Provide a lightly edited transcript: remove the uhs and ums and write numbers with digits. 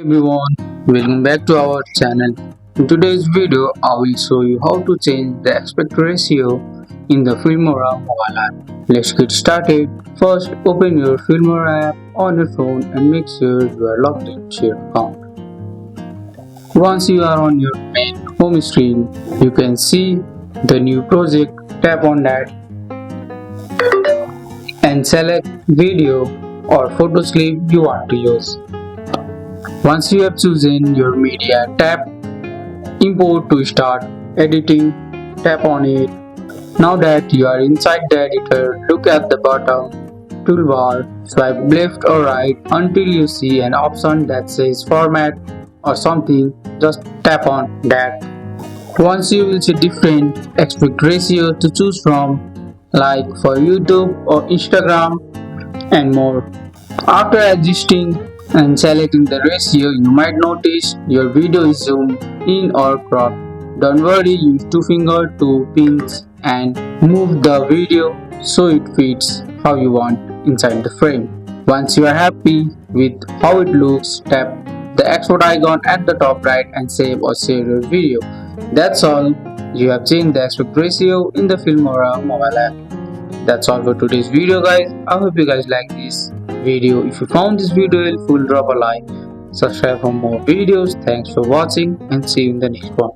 Everyone, welcome back to our channel. In today's video, I will show you how to change the aspect ratio in the Filmora mobile app. Let's get started. First, open your Filmora app on your phone and make sure you are logged into your account. Once you are on your main home screen, you can see the new project. Tap on that and select video or photo clip you want to use. Once you have chosen your media, tap import to start editing. Tap on it. Now that you are inside the editor, look at the bottom toolbar, swipe left or right until you see an option that says format or something. Just tap on that. Once you will see different aspect ratio to choose from, like for YouTube or Instagram and more. After adjusting and selecting the ratio, you might notice your video is zoomed in or cropped. Don't worry, use two fingers to pinch and move the video so it fits how you want inside the frame. Once you are happy with how it looks, tap the export icon at the top right and save or share your video. That's all. You have changed the aspect ratio in the Filmora mobile app. That's all for today's video, guys. I hope you guys like this video. If you found this video helpful, drop a like, subscribe for more videos. Thanks for watching and see you in the next one.